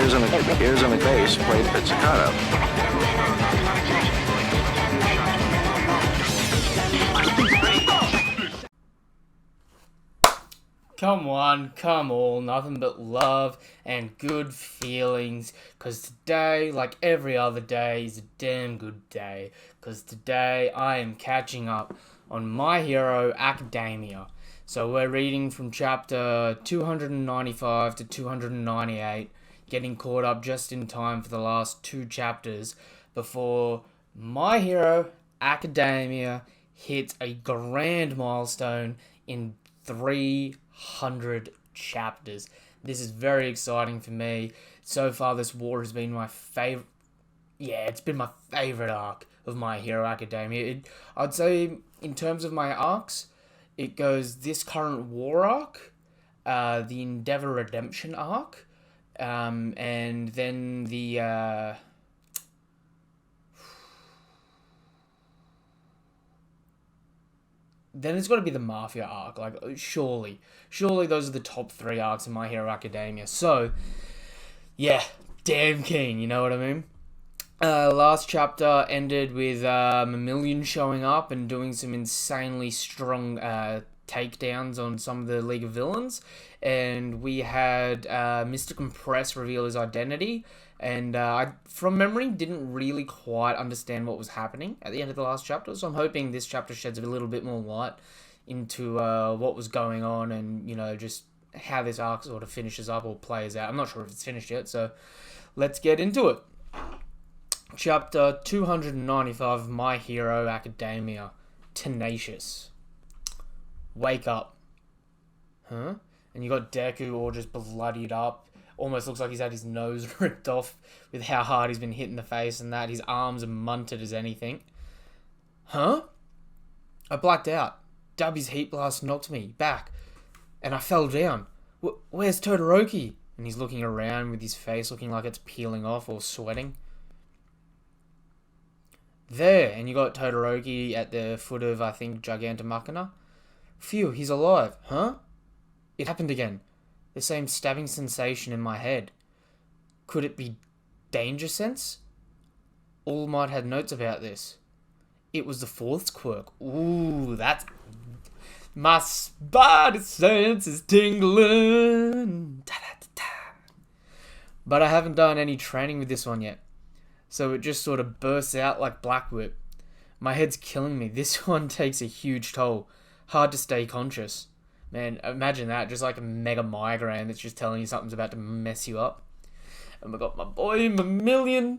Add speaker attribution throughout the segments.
Speaker 1: ears on the bass play pizzicato.
Speaker 2: Come one, come all, nothing but love and good feelings. Cause today, like every other day, is a damn good day. Cause today I am catching up on My Hero Academia. So we're reading from chapter 295 to 298, getting caught up just in time for the last two chapters before My Hero Academia hits a grand milestone in 300 chapters. This is very exciting for me. So far, this war has been my favorite. Yeah, it's been my favorite arc of My Hero Academia. I'd say, in terms of my arcs, it goes this current war arc, the Endeavor Redemption arc, and then the then it's got to be the Mafia arc. Like, surely those are the top three arcs in My Hero Academia. So, yeah, damn keen, you know what I mean? Last chapter ended with Mamillion showing up and doing some insanely strong takedowns on some of the League of Villains. And we had Mr. Compress reveal his identity. And I, from memory, didn't really quite understand what was happening at the end of the last chapter. So I'm hoping this chapter sheds a little bit more light into what was going on and, you know, just how this arc sort of finishes up or plays out. I'm not sure if it's finished yet, so let's get into it. Chapter 295 of My Hero Academia. Tenacious. Wake up. Huh? And you got Deku all just bloodied up. Almost looks like he's had his nose ripped off with how hard he's been hit in the face and that. His arms are munted as anything. Huh? I blacked out. Dubby's heat blast knocked me back. And I fell down. Where's Todoroki? And he's looking around with his face looking like it's peeling off or sweating. There, and you got Todoroki at the foot of, I think, Gigantomachina. Phew, he's alive. Huh? It happened again. The same stabbing sensation in my head. Could it be danger sense? All Might had notes about this. It was the fourth quirk. Ooh, that's... My spider sense is tingling. Da-da-da-da. But I haven't done any training with this one yet. So it just sort of bursts out like Black Whip. My head's killing me. This one takes a huge toll. Hard to stay conscious. Man, imagine that. Just like a mega migraine that's just telling you something's about to mess you up. And we got my boy Mamillion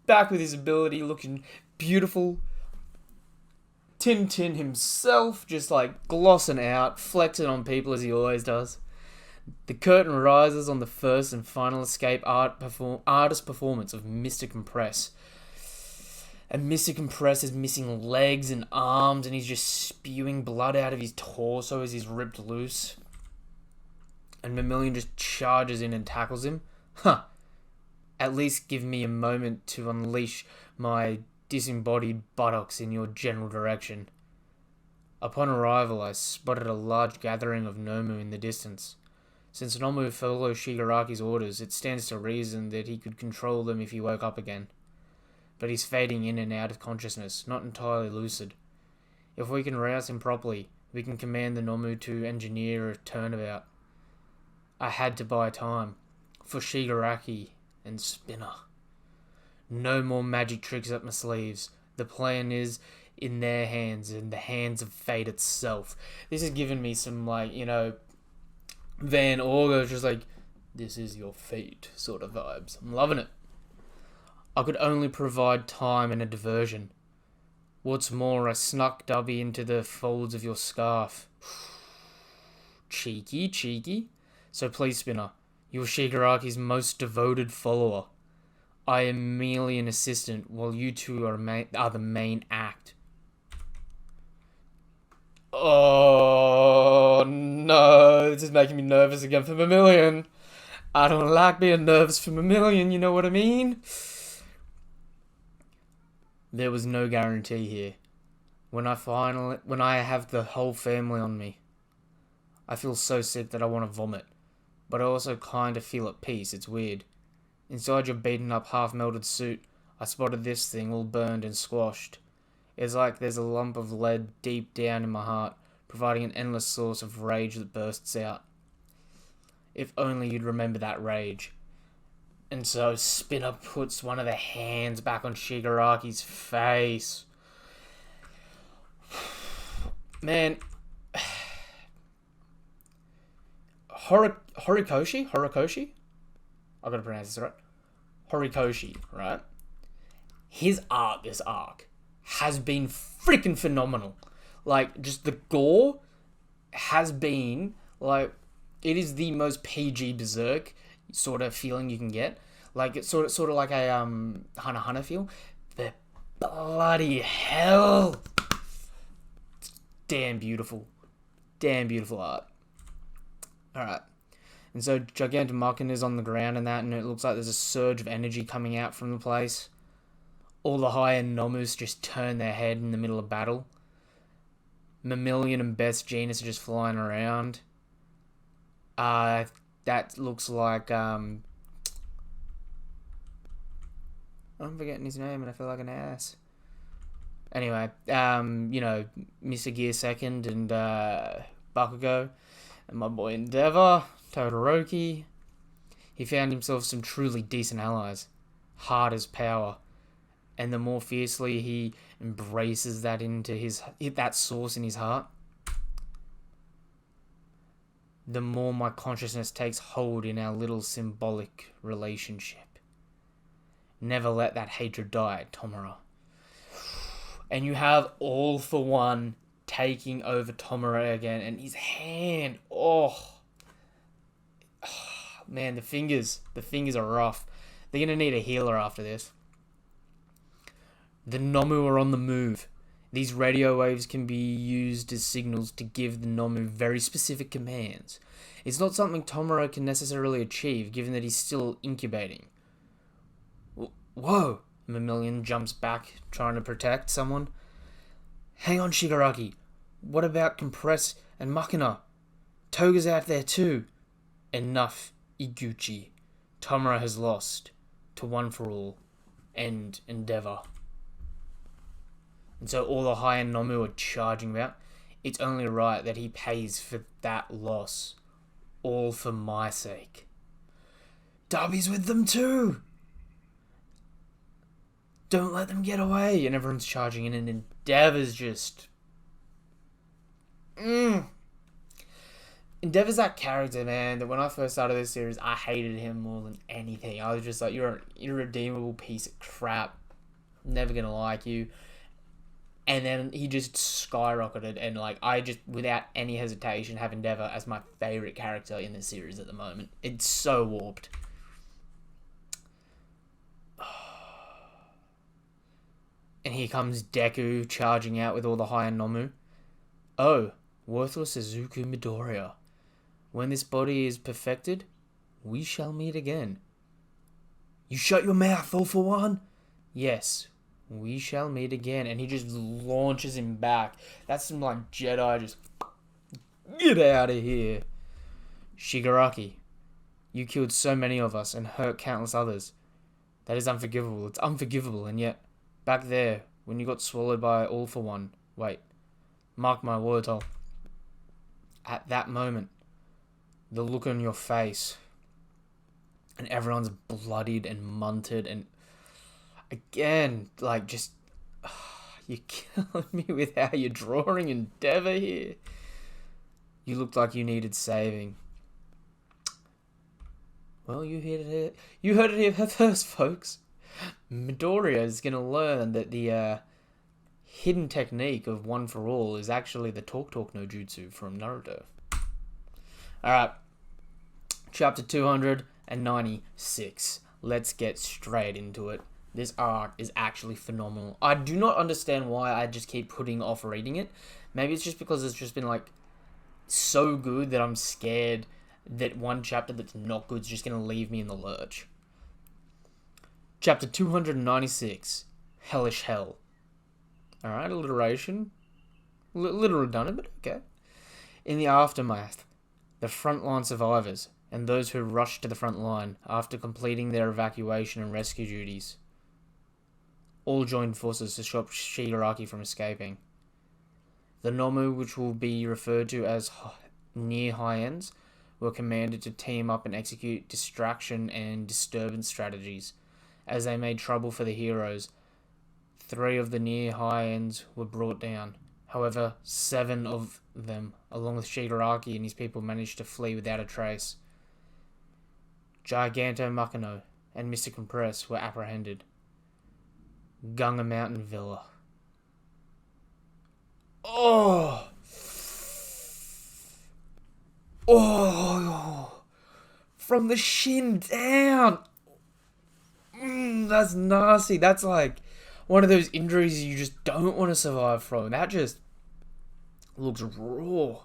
Speaker 2: back with his ability, looking beautiful. Tintin himself just like glossing out, flexing on people as he always does. The curtain rises on the first and final escape artist performance of Mr. Compress. And Mr. Compress is missing legs and arms and he's just spewing blood out of his torso as he's ripped loose. And Mamillion just charges in and tackles him. Huh. At least give me a moment to unleash my disembodied buttocks in your general direction. Upon arrival, I spotted a large gathering of Nomu in the distance. Since Nomu followed Shigaraki's orders, it stands to reason that he could control them if he woke up again. But he's fading in and out of consciousness, not entirely lucid. If we can rouse him properly, we can command the Nomu to engineer a turnabout. I had to buy time, for Shigaraki and Spinner. No more magic tricks up my sleeves. The plan is in their hands, in the hands of fate itself. This has given me some, like, you know, Van Orgo, just like, this is your fate sort of vibes. I'm loving it. I could only provide time and a diversion. What's more, I snuck Dubby into the folds of your scarf. Cheeky. So please, Spinner, you're Shigaraki's most devoted follower. I am merely an assistant, while you two are the main act. Oh, no. This is making me nervous again for Mamillion. I don't like being nervous for Mamillion, you know what I mean? There was no guarantee here. When I have the whole family on me, I feel so sick that I want to vomit. But I also kind of feel at peace. It's weird. Inside your beaten up, half-melted suit, I spotted this thing all burned and squashed. It's like there's a lump of lead deep down in my heart, providing an endless source of rage that bursts out. If only you'd remember that rage. And so Spinner puts one of the hands back on Shigaraki's face. Man. Horikoshi? I gotta pronounce this right. Horikoshi, right? His art, this arc, has been freaking phenomenal. Like, just the gore has been, like, it is the most PG Berserk sort of feeling you can get. Like, it's sort of like a Hunter x Hunter feel. But bloody hell. Damn beautiful art. Alright. And so Gigantomachia is on the ground and that, and it looks like there's a surge of energy coming out from the place. All the high-end Nomus just turn their head in the middle of battle. Mammalian and Best Genus are just flying around. That looks like, I'm forgetting his name and I feel like an ass. Anyway, Mr. Gear Second and Bakugo, and my boy Endeavor, Todoroki. He found himself some truly decent allies. Hard as power. And the more fiercely he embraces that into that source in his heart, the more my consciousness takes hold in our little symbolic relationship. Never let that hatred die, Tomura. And you have All For One taking over Tomura again, and his hand, man, the fingers are rough. They're gonna need a healer after this. The Nomu are on the move. These radio waves can be used as signals to give the Nomu very specific commands. It's not something Tomura can necessarily achieve, given that he's still incubating. Whoa! Mammalian jumps back, trying to protect someone. Hang on, Shigaraki. What about Compress and Machina? Toga's out there too. Enough, Iguchi. Tomura has lost. To One For All. End Endeavor. And so all the high-end Nomu are charging about. It's only right that he pays for that loss. All for my sake. Darby's with them too! Don't let them get away! And everyone's charging in, and Endeavor's just... Endeavor's that character, man, that when I first started this series, I hated him more than anything. I was just like, you're an irredeemable piece of crap. Never gonna like you. And then he just skyrocketed, and like I just, without any hesitation, have Endeavor as my favorite character in this series at the moment. It's so warped. And here comes Deku charging out with all the high-end Nomu. Oh, worthless Izuku Midoriya. When this body is perfected, we shall meet again. You shut your mouth, All For One? Yes. We shall meet again. And he just launches him back. That's some like Jedi just... Get out of here. Shigaraki, you killed so many of us and hurt countless others. That is unforgivable. It's unforgivable. And yet, back there, when you got swallowed by All For One... Wait. Mark my words, at that moment, the look on your face... And everyone's bloodied and munted and... Again, like, just... you're killing me with how you're drawing Endeavor here. You looked like you needed saving. Well, you heard it here first, folks. Midoriya is going to learn that the hidden technique of One For All is actually the Talk no Jutsu from Naruto. Alright. Chapter 296. Let's get straight into it. This arc is actually phenomenal. I do not understand why I just keep putting off reading it. Maybe it's just because it's just been like so good that I'm scared that one chapter that's not good is just going to leave me in the lurch. Chapter 296. Hellish Hell. Alright, alliteration. Little redundant, but okay. In the aftermath, the frontline survivors, and those who rushed to the front line after completing their evacuation and rescue duties. All joined forces to stop Shigaraki from escaping. The Nomu, which will be referred to as near high ends, were commanded to team up and execute distraction and disturbance strategies. As they made trouble for the heroes, 3 of the near high ends were brought down. However, 7 of them, along with Shigaraki and his people, managed to flee without a trace. Giganto Makino and Mr. Compress were apprehended. Gunga Mountain Villa. Oh! Oh! From the shin down! That's nasty. That's like one of those injuries you just don't want to survive from. That just looks raw.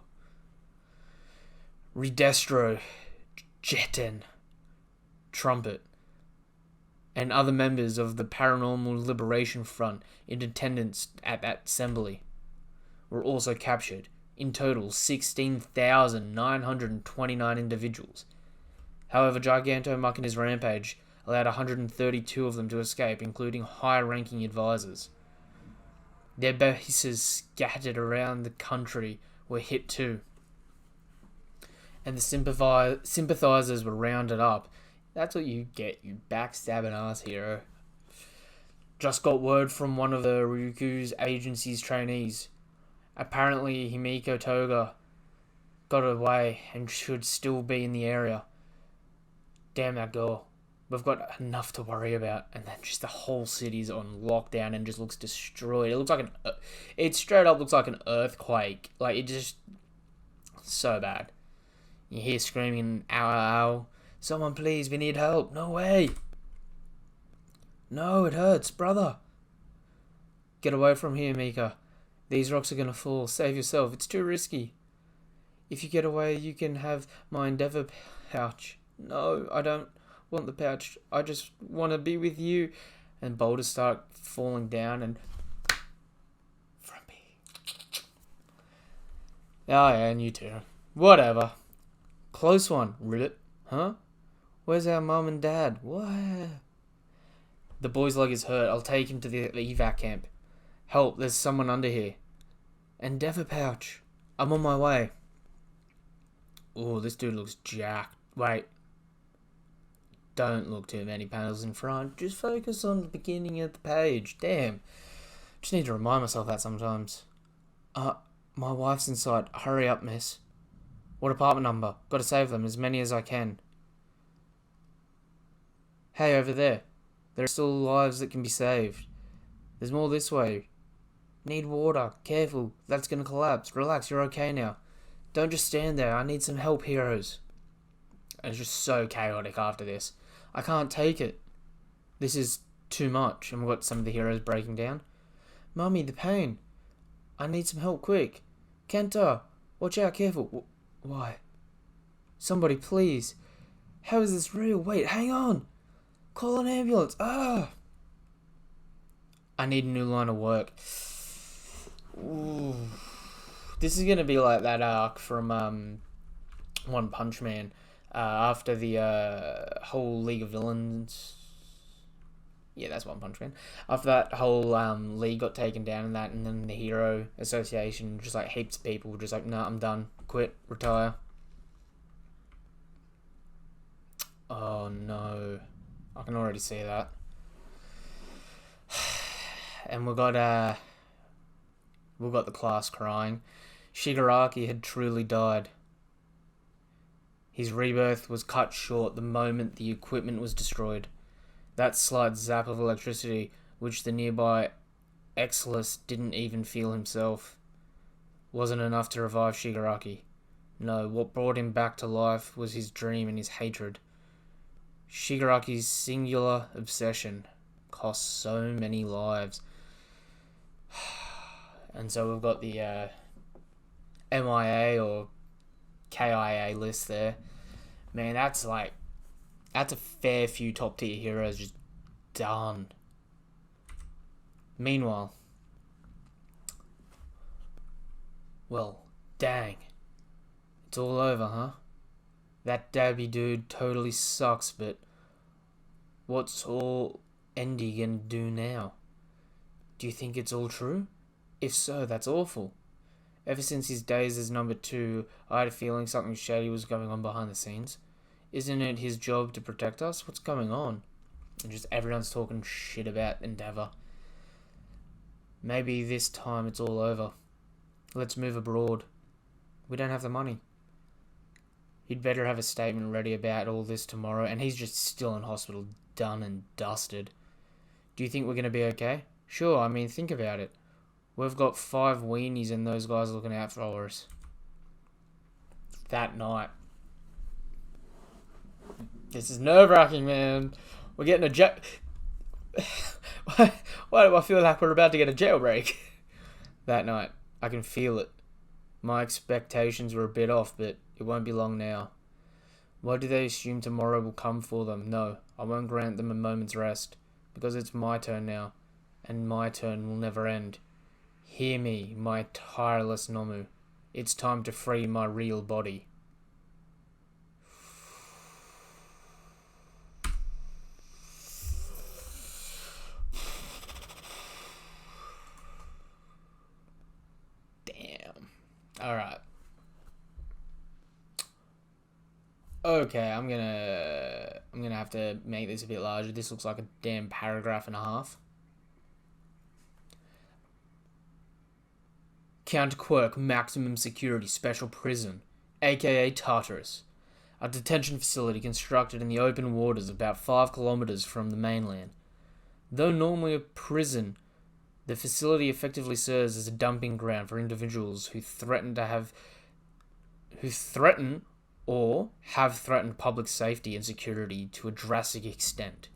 Speaker 2: Redestro, Jeten, Trumpet, and other members of the Paranormal Liberation Front in attendance at that assembly were also captured. In total, 16,929 individuals. However, Giganto Makino's rampage allowed 132 of them to escape, including high-ranking advisors. Their bases scattered around the country were hit too, and the sympathizers were rounded up. That's what you get, you backstabbing ass hero. Just got word from one of the Ryuku's agency's trainees. Apparently, Himiko Toga got away and should still be in the area. Damn that girl. We've got enough to worry about, and then just the whole city's on lockdown and just looks destroyed. It looks like it straight up looks like an earthquake. Like, it just, so bad. You hear screaming, ow, ow, ow. Someone please, we need help. No way. No, it hurts, brother. Get away from here, Mika. These rocks are gonna fall. Save yourself. It's too risky. If you get away, you can have my Endeavor pouch. No, I don't want the pouch. I just want to be with you. And boulders start falling down and... Frumpy. Oh yeah, and you too. Whatever. Close one, Ribbit. Huh? Where's our mum and dad? What? The boy's leg is hurt. I'll take him to the evac camp. Help, there's someone under here. Endeavor pouch. I'm on my way. Oh, this dude looks jacked. Wait. Don't look too many panels in front. Just focus on the beginning of the page. Damn. Just need to remind myself that sometimes. My wife's inside. Hurry up, miss. What apartment number? Gotta save them, as many as I can. Hey, over there. There are still lives that can be saved. There's more this way. Need water. Careful. That's gonna collapse. Relax, you're okay now. Don't just stand there. I need some help, heroes. And it's just so chaotic after this. I can't take it. This is too much. And we've got some of the heroes breaking down. Mummy, the pain. I need some help quick. Kenta, watch out, careful. Why? Somebody, please. How is this real? Wait, hang on. Call an ambulance. I need a new line of work. Ooh. This is gonna be like that arc from One Punch Man. After the whole League of Villains. Yeah, that's One Punch Man. After that whole league got taken down and that, and then the Hero Association, just like heaps of people were just like, nah, I'm done. Quit. Retire. Oh no. I can already see that. And we got the class crying. Shigaraki had truly died. His rebirth was cut short the moment the equipment was destroyed. That slight zap of electricity, which the nearby Exilus didn't even feel himself, wasn't enough to revive Shigaraki. No, what brought him back to life was his dream and his hatred. Shigaraki's singular obsession cost so many lives. And so we've got the MIA or KIA list there. Man, that's a fair few top tier heroes just done. Meanwhile, well, dang. It's all over, huh? That Dabby dude totally sucks, but what's all Andy gonna do now? Do you think it's all true? If so, that's awful. Ever since his days as number 2, I had a feeling something shady was going on behind the scenes. Isn't it his job to protect us? What's going on? And just everyone's talking shit about Endeavour. Maybe this time it's all over. Let's move abroad. We don't have the money. He'd better have a statement ready about all this tomorrow, and he's just still in hospital, done and dusted. Do you think we're going to be okay? Sure, I mean, think about it. We've got 5 weenies and those guys looking out for us. That night. This is nerve-wracking, man. We're getting a Why do I feel like we're about to get a jailbreak? That night. I can feel it. My expectations were a bit off, but it won't be long now. Why do they assume tomorrow will come for them? No, I won't grant them a moment's rest, because it's my turn now, and my turn will never end. Hear me, my tireless Nomu. It's time to free my real body. Damn. Alright. Okay, I'm gonna have to make this a bit larger. This looks like a damn paragraph and a half. Count Quirk Maximum Security Special Prison, aka Tartarus, a detention facility constructed in the open waters about 5 kilometers from the mainland. Though normally a prison, the facility effectively serves as a dumping ground for individuals who threaten or have threatened public safety and security to a drastic extent.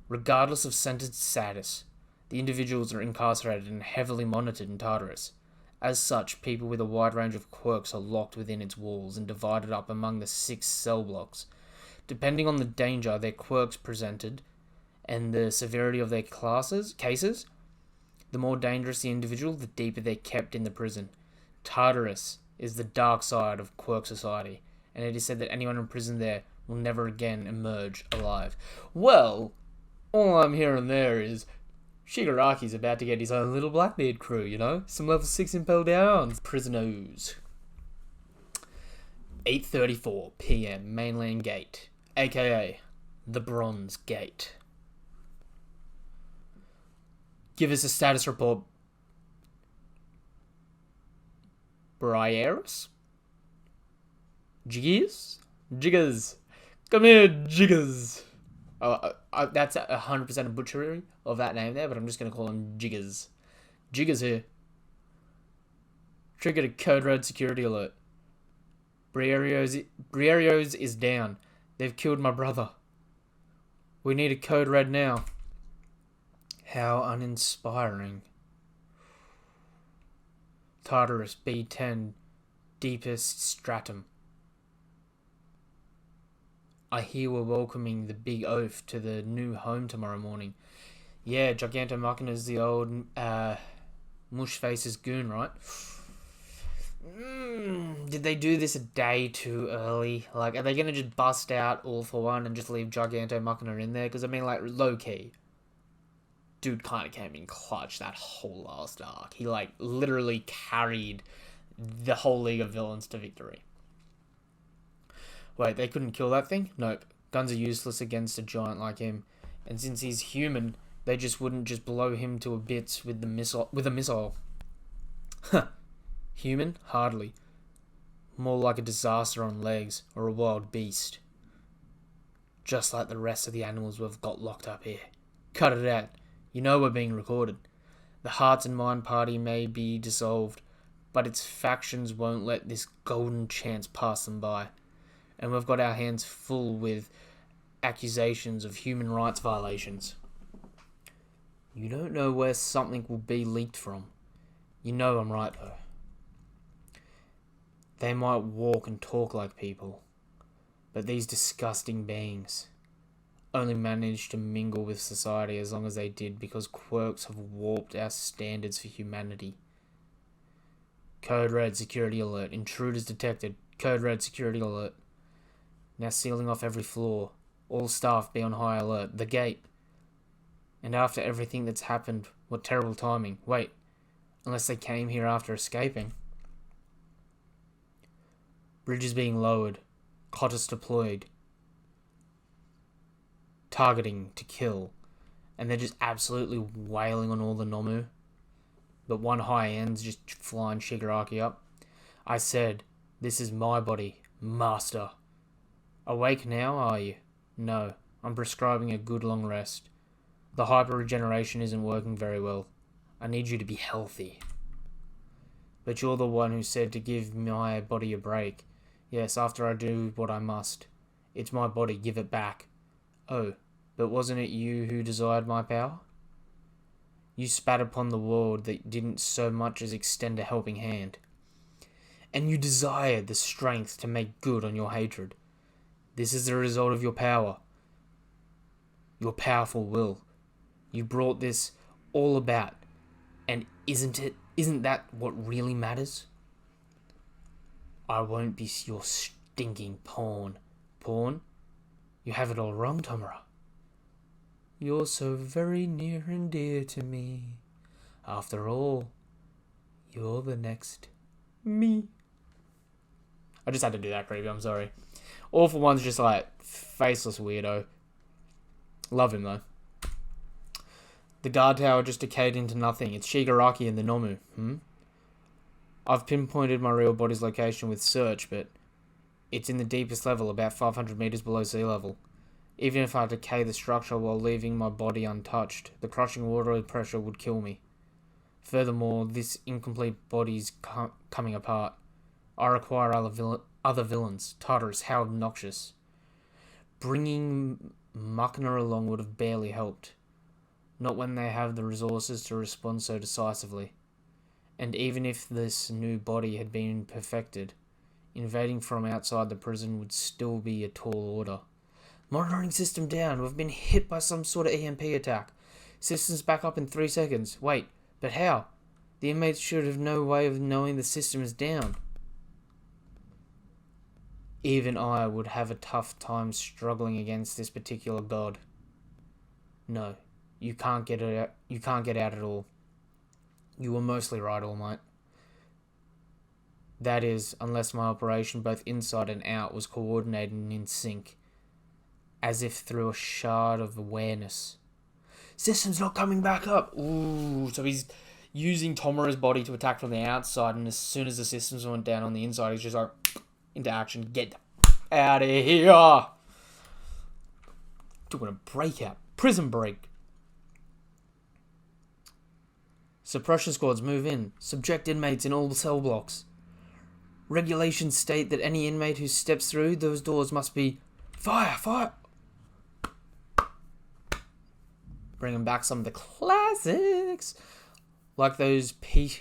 Speaker 2: Regardless of sentence status, the individuals are incarcerated and heavily monitored in Tartarus. As such, people with a wide range of quirks are locked within its walls and divided up among the 6 cell blocks. Depending on the danger their quirks presented and the severity of their cases, the more dangerous the individual, the deeper they're kept in the prison. Tartarus is the dark side of Quirk Society, and it is said that anyone imprisoned there will never again emerge alive. Well, all I'm hearing there is Shigaraki's about to get his own little Blackbeard crew, you know? Some level 6 impel downs. Prisoners. 8:34 PM, Mainland Gate, aka the Bronze Gate. Give us a status report. Briaris? Jiggers? Come here, Jiggers! That's 100% a butchery of that name there, but I'm just going to call him Jiggers. Jiggers here. Triggered a code red security alert. Briario's is down. They've killed my brother. We need a code red now. How uninspiring. Tartarus B10, deepest stratum. I hear we're welcoming the big oaf to the new home tomorrow morning. Yeah, Gigantomachina's the old Mushface's goon, right? Did they do this a day too early? Like, are they going to just bust out All for One and just leave Gigantomachina in there? Because, I mean, like, low-key, dude kind of came in clutch that whole last arc. He, like, literally carried the whole League of Villains to victory. Wait, they couldn't kill that thing? Nope. Guns are useless against a giant like him. And since he's human, they just wouldn't just blow him to bits with a missile. Huh. Human? Hardly. More like a disaster on legs, or a wild beast. Just like the rest of the animals we've got locked up here. Cut it out. You know we're being recorded. The Hearts and Mind Party may be dissolved, but its factions won't let this golden chance pass them by. And we've got our hands full with accusations of human rights violations. You don't know where something will be leaked from. You know I'm right, though. They might walk and talk like people, but these disgusting beings only managed to mingle with society as long as they did because quirks have warped our standards for humanity. Code red security alert. Intruders detected. Code red security alert. Now sealing off every floor. All staff be on high alert. The gate. And after everything that's happened, what terrible timing. Wait, unless they came here after escaping. Bridges being lowered. Cotters deployed. Targeting to kill. And they're just absolutely wailing on all the Nomu. But one high end's just flying Shigaraki up. I said, this is my body, master. Awake now, are you? No, I'm prescribing a good long rest. The hyper-regeneration isn't working very well. I need you to be healthy. But you're the one who said to give my body a break. Yes, after I do what I must. It's my body, give it back. Oh, but wasn't it you who desired my power? You spat upon the world that didn't so much as extend a helping hand. And you desired the strength to make good on your hatred. This is the result of your power. Your powerful will. You brought this all about. And isn't that what really matters? I won't be your stinking pawn. Pawn? You have it all wrong, Tomura. You're so very near and dear to me. After all, you're the next me. I just had to do that, Creepy, I'm sorry. All for One's just like faceless weirdo. Love him though. The guard tower just decayed into nothing. It's Shigaraki and the Nomu. I've pinpointed my real body's location with search, but it's in the deepest level, about 500 meters below sea level. Even if I decay the structure while leaving my body untouched, the crushing water pressure would kill me. Furthermore, this incomplete body's coming apart. I require other villains. Tartarus, how obnoxious. Bringing Machina along would have barely helped. Not when they have the resources to respond so decisively. And even if this new body had been perfected, invading from outside the prison would still be a tall order. Monitoring system down. We've been hit by some sort of EMP attack. Systems back up in 3 seconds. Wait, but how? The inmates should have no way of knowing the system is down. Even I would have a tough time struggling against this particular god. No, you can't get it out. You can't get out at all. You were mostly right, All Might. That is, unless my operation both inside and out was coordinated and in sync. As if through a shard of awareness. System's not coming back up! Ooh, so he's using Tomura's body to attack from the outside, and as soon as the systems went down on the inside, he's just like, into action, get out of here! Doing a breakout. Prison break. Suppression squads move in. Subject inmates in all cell blocks. Regulations state that any inmate who steps through those doors must be... Fire! Fire! Bringing back some of the classics. Like those peace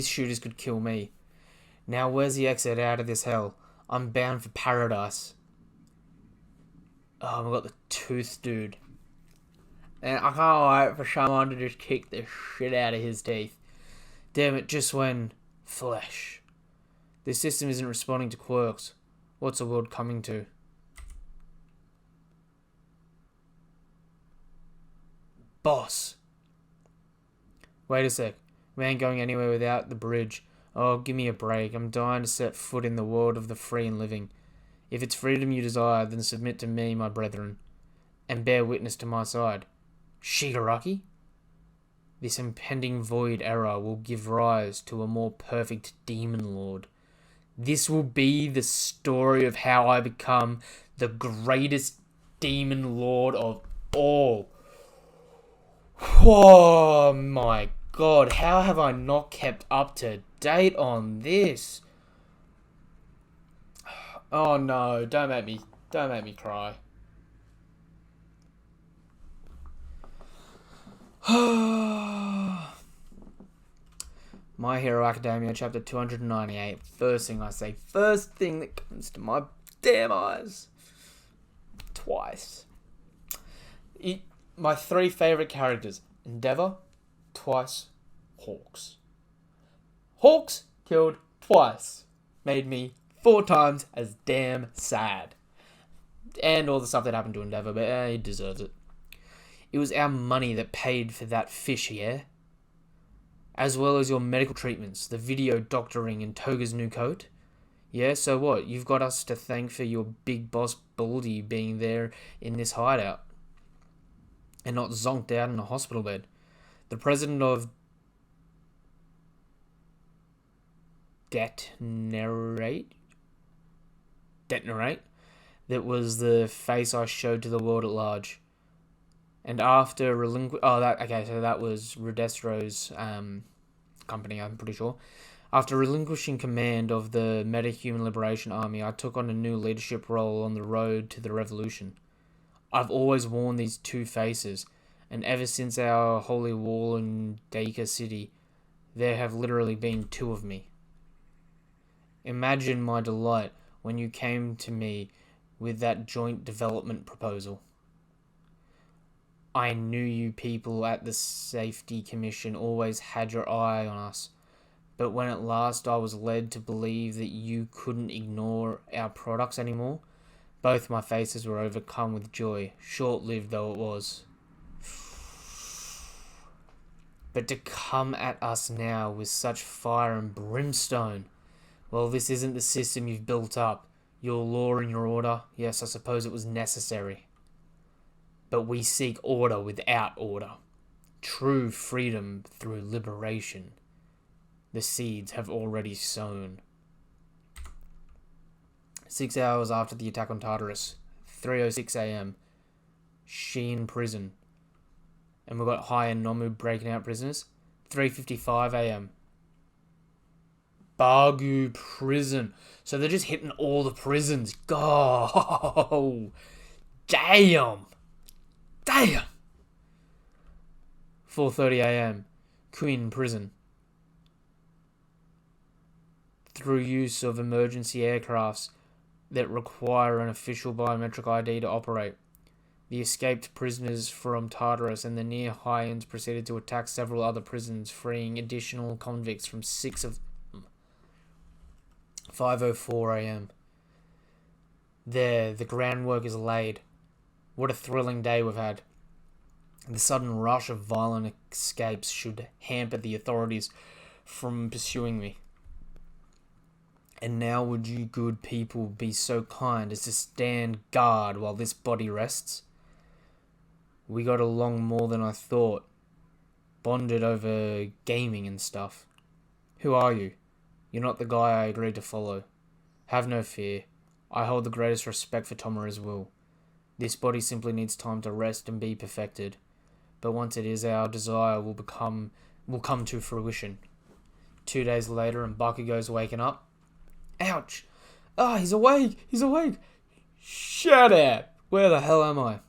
Speaker 2: shooters could kill me. Now where's the exit out of this hell? I'm bound for paradise. Oh, we got the tooth dude. And I can't wait for someone to just kick the shit out of his teeth. Damn it, just when... Flesh. This system isn't responding to quirks. What's the world coming to? Boss. Wait a sec. We ain't going anywhere without the bridge. Oh, give me a break. I'm dying to set foot in the world of the free and living. If it's freedom you desire, then submit to me, my brethren, and bear witness to my side. Shigaraki? This impending void era will give rise to a more perfect demon lord. This will be the story of how I become the greatest demon lord of all. Oh my god, how have I not kept up to date on this? Oh no, don't make me cry. My Hero Academia, chapter 298. First thing I say, first thing that comes to my damn eyes. Twice. My 3 favourite characters. Endeavour, twice, Hawks. Hawks killed twice. Made me 4 times as damn sad. and all the stuff that happened to Endeavour, but he deserves it. It was our money that paid for that fish, yeah? As well as your medical treatments, the video doctoring, and Toga's new coat. Yeah, so what? You've got us to thank for your big boss Baldy being there in this hideout. And not zonked out in a hospital bed. The president of Detonate? That was the face I showed to the world at large. And after so that was Redestro's company, I'm pretty sure. After relinquishing command of the Metahuman Liberation Army, I took on a new leadership role on the road to the revolution. I've always worn these two faces, and ever since our holy war in Dacre City, there have literally been two of me. Imagine my delight when you came to me with that joint development proposal. I knew you people at the Safety Commission always had your eye on us, but when at last I was led to believe that you couldn't ignore our products anymore, both my faces were overcome with joy, short-lived though it was. But to come at us now with such fire and brimstone, well, this isn't the system you've built up. Your law and your order, yes, I suppose it was necessary. But we seek order without order. True freedom through liberation. The seeds have already sown. 6 hours after the attack on Tartarus, 3:06 a.m. Sheen prison. And we've got Hai and Nomu breaking out prisoners. 3:55 a.m. Bagu prison. So they're just hitting all the prisons. Go! Damn! 4:30 a.m. Queen prison. Through use of emergency aircrafts that require an official biometric ID to operate, the escaped prisoners from Tartarus and the near Hyans proceeded to attack several other prisons, freeing additional convicts from 6 of 5:04 a.m. There, the groundwork is laid. What a thrilling day we've had. The sudden rush of violent escapes should hamper the authorities from pursuing me. And now would you good people be so kind as to stand guard while this body rests? We got along more than I thought. Bonded over gaming and stuff. Who are you? You're not the guy I agreed to follow. Have no fear. I hold the greatest respect for Tomura's will. This body simply needs time to rest and be perfected. But once it is, our desire will come to fruition. 2 days later, and Bakugo's waking up. Ouch! Ah, he's awake! He's awake! Shut up! Where the hell am I?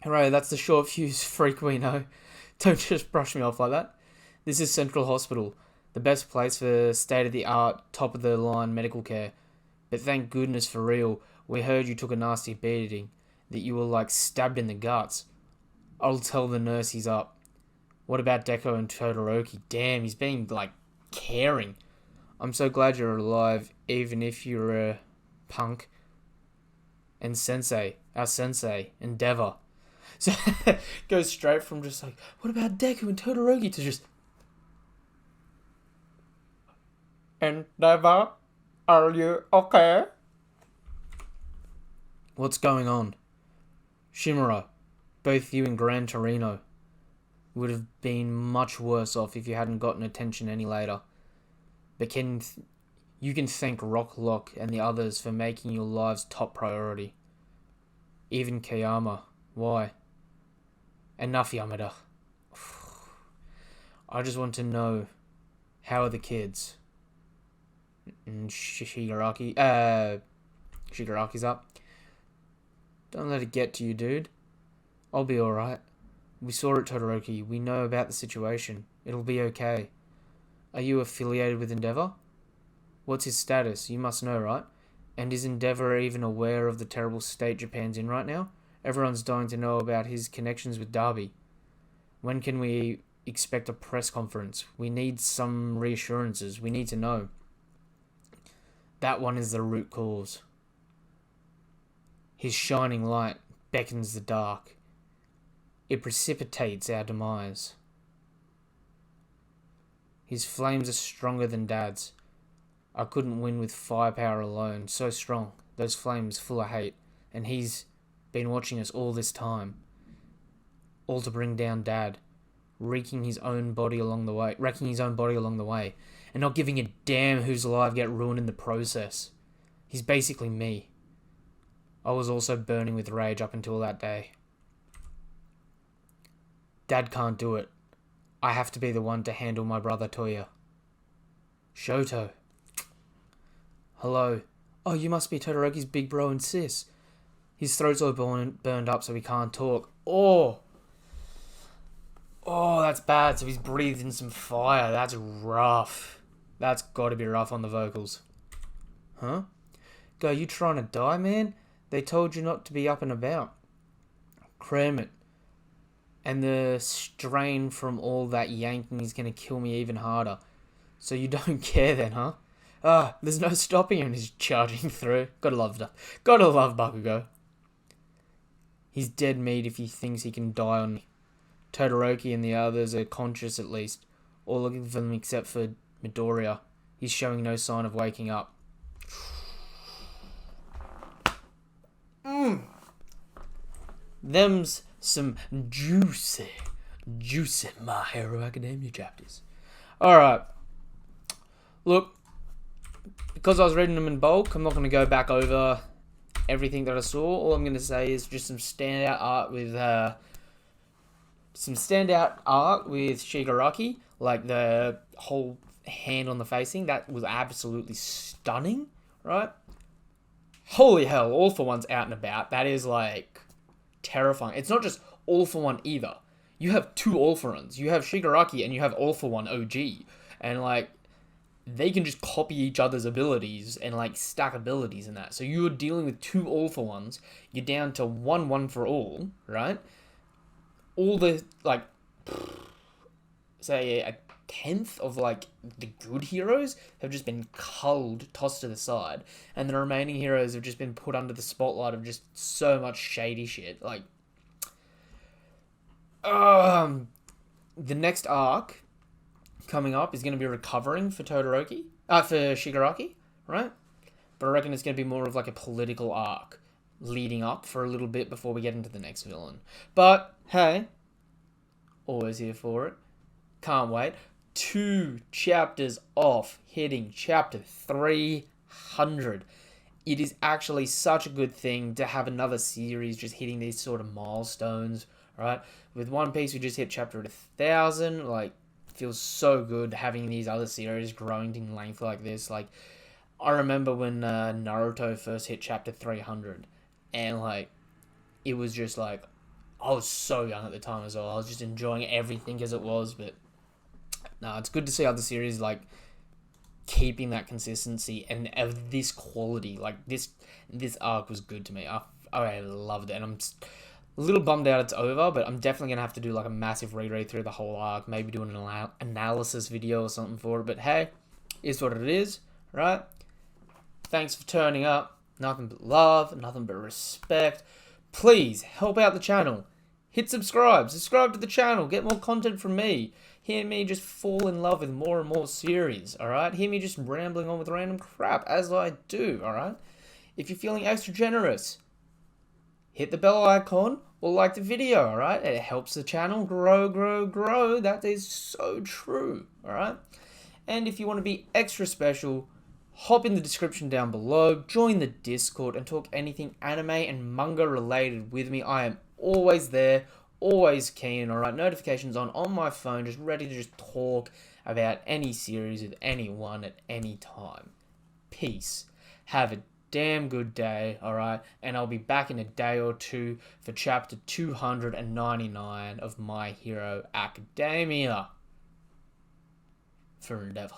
Speaker 2: Hooray, that's the short fuse freak we know. Don't just brush me off like that. This is Central Hospital, the best place for state-of-the-art, top-of-the-line medical care. But thank goodness for real, we heard you took a nasty beating, that you were like stabbed in the guts. I'll tell the nurse he's up. What about Deko and Todoroki? Damn, he's being, caring. I'm so glad you're alive, even if you're a punk. And our sensei, Endeavour. So, goes straight from just what about Deku and Todoroki to just... Endeavour, are you okay? What's going on? Shimura, both you and Gran Torino would have been much worse off if you hadn't gotten attention any later. But you can thank Rocklock and the others for making your lives top priority. Even Kayama. Why? Enough, Yamada. I just want to know, how are the kids? And Shigaraki's up. Don't let it get to you, dude. I'll be alright. We saw it, Todoroki. We know about the situation. It'll be okay. Are you affiliated with Endeavour? What's his status? You must know, right? And is Endeavour even aware of the terrible state Japan's in right now? Everyone's dying to know about his connections with Derby. When can we expect a press conference? We need some reassurances. We need to know. That one is the root cause. His shining light beckons the dark. It precipitates our demise. His flames are stronger than Dad's. I couldn't win with firepower alone. So strong, those flames full of hate. And he's been watching us all this time. All to bring down Dad, wrecking his own body along the way, and not giving a damn whose lives get ruined in the process. He's basically me. I was also burning with rage up until that day. Dad can't do it. I have to be the one to handle my brother Toya. Shoto. Hello. Oh, you must be Todoroki's big bro and sis. His throat's all burned up so he can't talk. Oh, that's bad. So he's breathed in some fire. That's rough. That's got to be rough on the vocals. Huh? Go, you trying to die, man? They told you not to be up and about. Cram it. And the strain from all that yanking is going to kill me even harder. So you don't care then, huh? There's no stopping him. He's charging through. Gotta love Bakugo. He's dead meat if he thinks he can die on me. Todoroki and the others are conscious at least. All looking for them except for Midoriya. He's showing no sign of waking up. Them's some juicy My Hero Academia chapters. Alright. Look, because I was reading them in bulk, I'm not going to go back over everything that I saw. All I'm going to say is just some standout art with Shigaraki, like the whole hand on the facing. That was absolutely stunning, right? Holy hell, All For One's out and about. That is like terrifying. It's not just All For One either. You have two All For Ones. You have Shigaraki and you have All For One OG, and like they can just copy each other's abilities and like stack abilities and that. So you're dealing with two All For Ones. You're down to one for all, right? All the like, say a tenth of like the good heroes have just been culled, tossed to the side, and the remaining heroes have just been put under the spotlight of just so much shady shit. Like, the next arc coming up is going to be recovering for Shigaraki, right? But I reckon it's going to be more of like a political arc leading up for a little bit before we get into the next villain. But hey, always here for it. Can't wait. 2 chapters off, hitting chapter 300. It is actually such a good thing to have another series just hitting these sort of milestones, right? With One Piece, we just hit chapter 1000. Like, feels so good having these other series growing in length like this. Like, I remember when Naruto first hit chapter 300, and like, it was just like, I was so young at the time as well. I was just enjoying everything as it was, but no, it's good to see other series like keeping that consistency and of this quality. Like this arc was good to me. I loved it, and I'm a little bummed out it's over, but I'm definitely gonna have to do like a massive reread through the whole arc, maybe do an analysis video or something for it. But hey, it's what it is, right? Thanks for turning up. Nothing but love, nothing but respect. Please help out the channel. Hit subscribe to the channel, get more content from me. Hear me just fall in love with more and more series, alright? Hear me just rambling on with random crap, as I do, alright? If you're feeling extra generous, hit the bell icon or like the video, alright? It helps the channel grow. That is so true, alright? And if you want to be extra special, hop in the description down below, join the Discord, and talk anything anime and manga related with me. I am always there, always keen, alright? Notifications on my phone, just ready to just talk about any series with anyone at any time. Peace. Have a damn good day, alright? And I'll be back in a day or two for chapter 299 of My Hero Academia. For Endeavor.